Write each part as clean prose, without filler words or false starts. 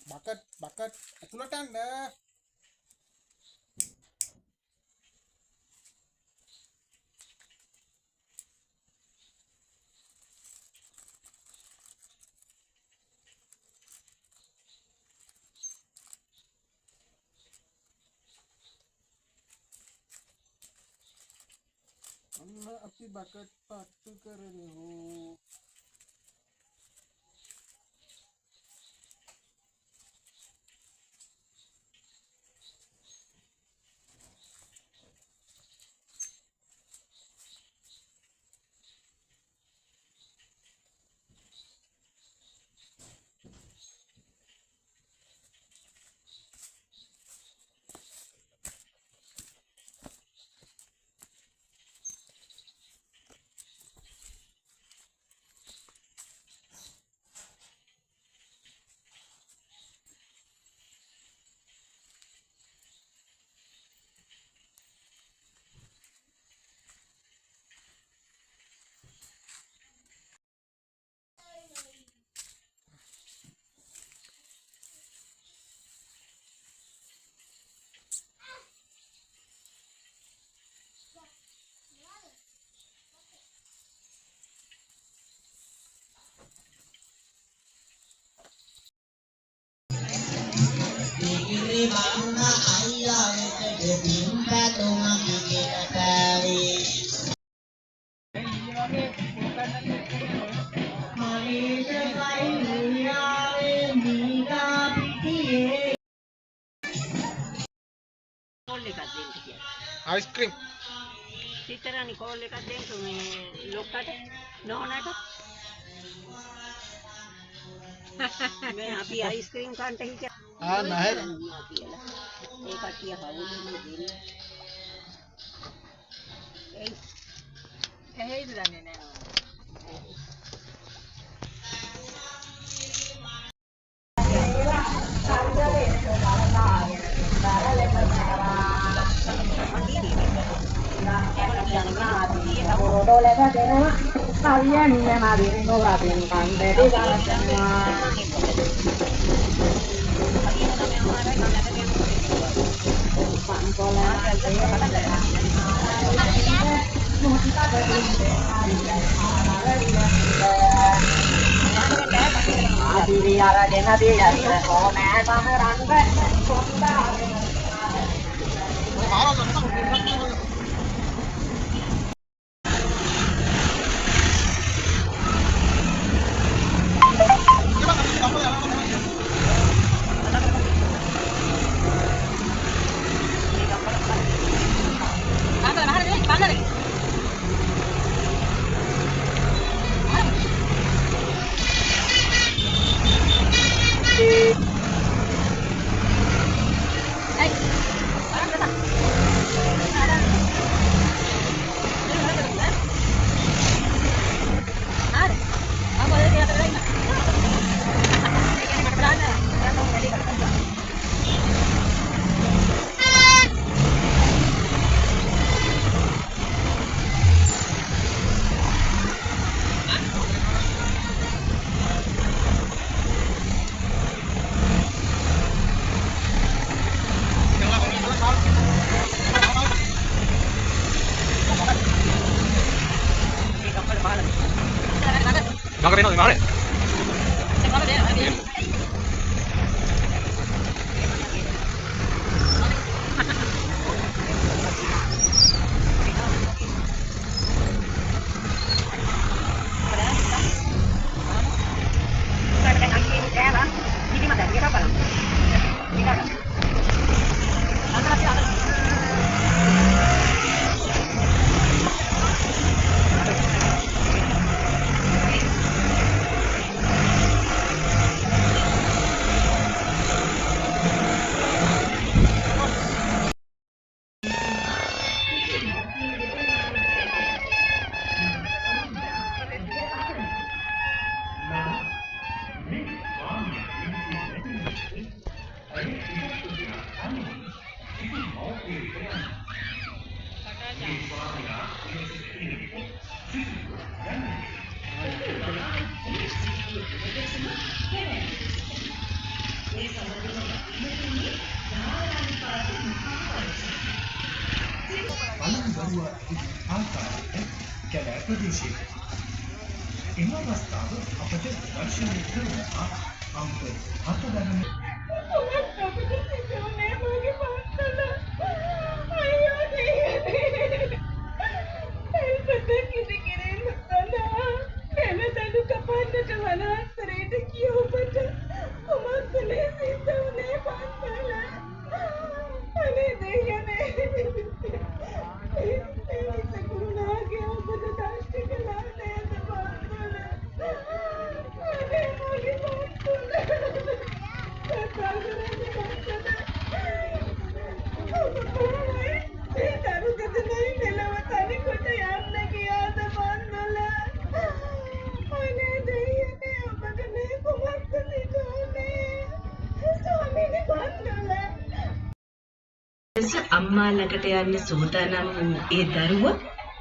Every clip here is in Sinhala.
බකට් ඇතුළට යන්න. අන්න අපි බකට් පත්තු කරමු. आइसक्रीम सीतारानी कॉल लेकर दें तुम्हें लोग का नौना का मैं अभी आइसक्रीम खाते ही क्या हाँ नहर एक अटिया खाऊं मैं देनी यही जाने ने Boleh deනවා කවියන් නැමදින් නොරදින් කන්දේ ගලනවා ආදිවි ආරගෙන දියන්න ඕනෑ සමරන්න කොණ්ඩා දරුවා ආකාරයට කැලෑ ප්‍රදේශයක. එම අවස්ථාව අපට දර්ශනය කරනවා අංක 7 දරන අම්මා ළඟට යන්න සූදානම් වූ ඒ දරුවා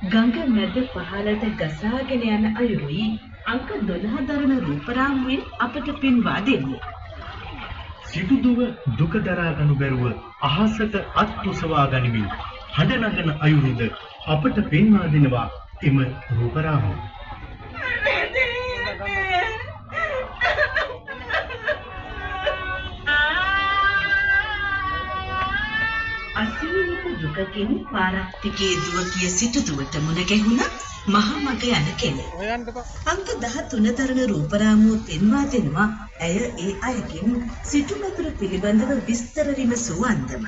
ගඟ මැද පහළට ගසාගෙන යන අයුරුයි අංක 12 දරන රූපරාමුවෙන් අපට පෙන්වා දෙන්නේ. සිටුදුව දුක දරා ගනු බැරුව අහසට අත් උසවා ගනිමින් හඬ නගන අයුරුද අපට පෙන්වා දෙනවා එම රූපරාමුව. අසීමිත දුකකින් පාරක්තිකේ දුව කිය සිටුදුවට මුණ ගැහුණා මහා මග යන කෙනෙක්. අංක 13 දරන රූපරාමුව පෙන්වා දෙනවා ඇය ඒ අයගෙන් සිටුමැදුර පිළිබඳව විස්තර විමසූ අන්දම.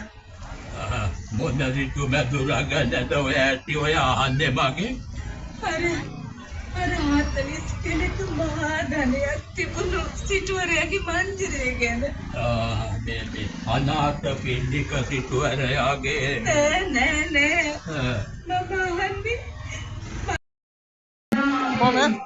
මොන සිටු මැදුර ගැනද ඔය ඇටි ඔය අහන්නේ මගේ? අර 40 කෙනෙකු මහා ධනයක් තිබුණු සිටුවරයාගේ මන්දිරය ගැන. මේ අනාථ පින්ඩික සිටුවරයාගේ නෑ මම අහන්නේ Come on.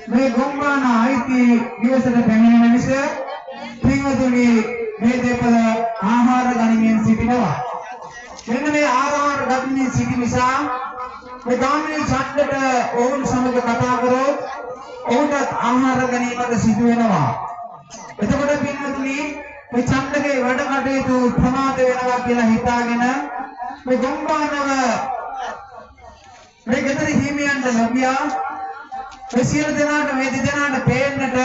මේ ගොම්බාන අයිති නිවසට පැමිණෙන විට පින්වතුනි මේ දෙපළ ආහාර ගනිමින් සිටිනවා. මෙන්න මේ ආහාර ගනිමින් සිටි නිසා මේ ගාමිණී ඡන්දට ඔවුන් සමග කතා කරොත් ඔවුන්ට ආහාර ගැනීමට සිදු වෙනවා. එතකොට පින්වතුනි මේ ඡන්දකේ වැඩ කටයුතු ප්‍රමාද වෙනවා කියලා හිතාගෙන මේ ගොම්බානව මේ ගෙදර හිමියන්ට ලැබියා මේ සියලු දෙනාට මේ දෙදෙනාට පේන්නට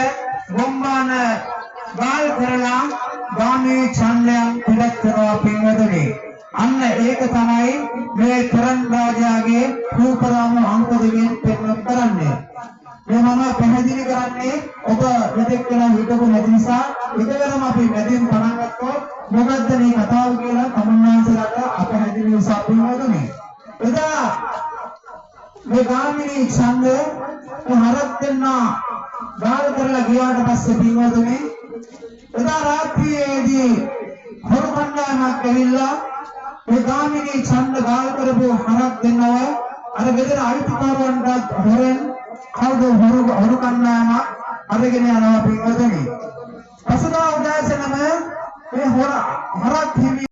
ගොම්බාන ගාල් කරලා ගාමී ඡන්දයන් පිටත් කරනවා පින්වතුනි. අන්න ඒක තමයි මේ කරන් රාජාගේ රූපරාම අංක දෙකෙන් පෙන්වන්න කරන්නේ. මේ මම පැහැදිලි කරන්නේ ඔබ මෙතෙක් වෙලා හිතපු නැති නිසා එකවරම අපි මැදින් පටන් ගත්තොත් මොකද්ද මේ කතාව කියලා කමන්නාන්සලාට අපහැදිලි නිසා පින්වතුනි. එදා මේ ගාමිණී ඡන්ද හරක් දෙන්න ගාල් කරලා ගියාට පස්සේ පින්වතුනි එදා රාත්‍රියේදී හොරු කණ්ඩායමක් ඇවිල්ලා මේ ගාමිණී ඡන්ද ගාල් කරපු හරක් දෙන්නව අර ගෙදර අයිතිකාරවන්ට හොරෙන් කවුද හොරු කණ්ඩායමක් අරගෙන යනවා පින්වතුනි. පසුදා උදෑසනම මේ හරක් හිමි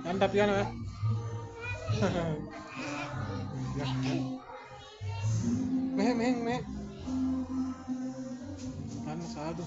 Anda piano ya. Meh. Ano sado.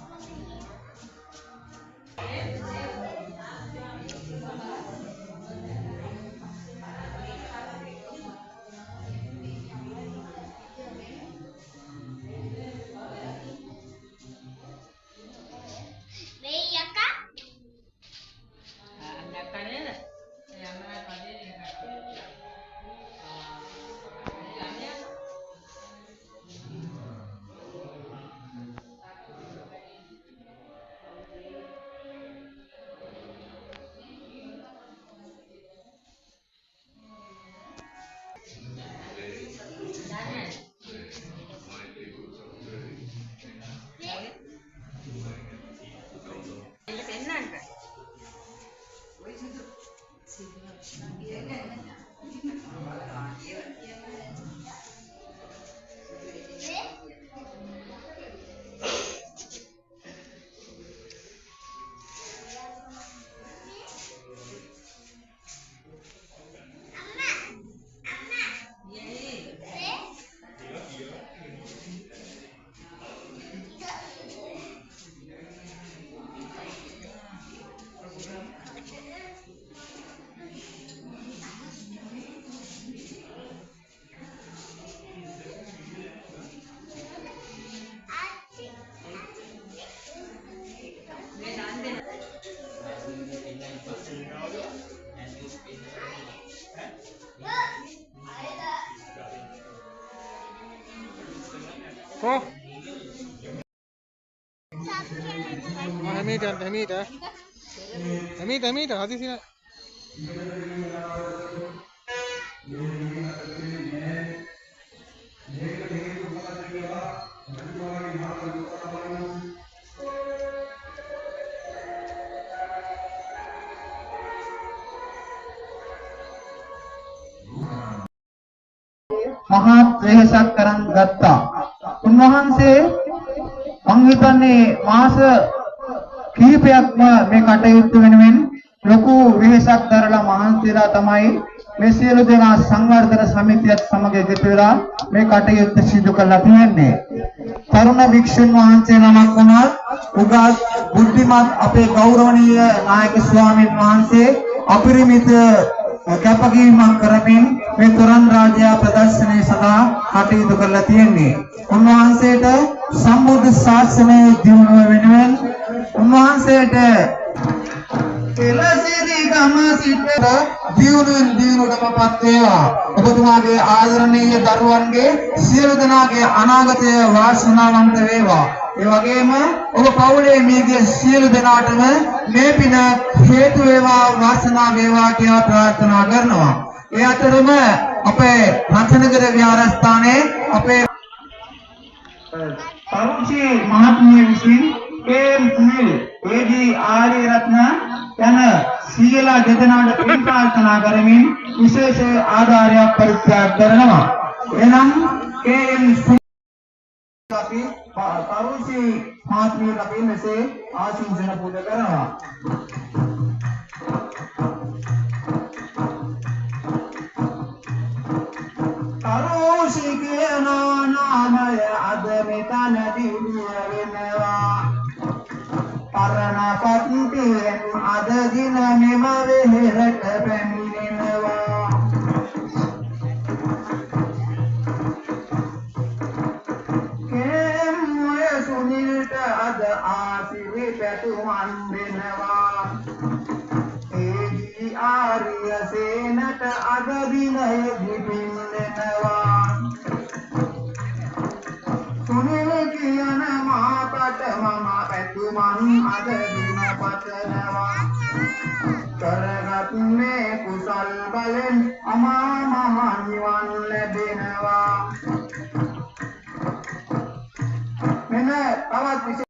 Oh. Hamida, Hamida. Hamida, Hamida, hadis ini. මහත් වෙහෙසක් කරන් ගත්තා. උන්වහන්සේ මං හිතන්නේ මාස කිහිපයක්ම මේ කටයුත්ත වෙනුවෙන් ලොකු වෙහෙසක් දරලා මහන්සියලා තමයි මේ සියලු දෙනා සංවර්ධන සමිතියත් සමග එකතු වෙලා මේ කටයුත්ත සිදු කරලා තියෙන්නේ. තරුණ භික්ෂුන් වහන්සේ නමක් වුණත් උගත් බුද්ධිමත් අපේ ගෞරවනීය නායක ස්වාමීන් වහන්සේ අපරිමිත කැපකිරීමක් කරමින් මේ තොරන් රාජ්‍ය ප්‍රදර්ශනය සඳහා කටයුතු කරලා තියෙන්නේ. උන්වහන්සේට සම්බුද්ධ ශාසනය දියුණුව වෙනුවෙන් උන්වහන්සේට එලසිරි ගම සිට දියුණුවෙන් දියුණුවටමපත් වේවා. ඔබතුමාගේ ආදරණීය දරුවන්ගේ සියලු දෙනාගේ අනාගතය වාසනාවන්ත වේවා. ඒ වගේම ඔබ පවුලේ මියගිය සියලු දෙනාටම මේ පින හේතු වේවා වාසනාව වේවා කියලා ප්‍රාර්ථනා කරනවා. ඒ අතරම අපේ රත්නගර විහාරස්ථානයේ අපේ තරුචි මහත්මිය විසින් කේම් සුනිල් ඒජී ආර්ය රත්න යන සීලා දෙදෙනාට පින් ප්‍රාර්ථනා කරමින් විශේෂ ආධාරයක් පරිත්‍යාග කරනවා. එනම් කේම් අපි තරුචි මහත්මියට අපි මෙසේ ආශිර්වාද පුද කරනවා. තරුචි කියන නාමය අද මෙතන දිවිය වෙනවා. පරණ පත්තියෙන් අද දින මෙම වෙහෙරට පැමිණෙනවා. කේමය සුනිල්ට අද ආසිරි පැතුමන් දෙනවා. ඒජී ආර්ය සේනට අද දිනය දිපින් දෙනවා. සුනිල් කියන මාකට මම පැතුමන් අද දින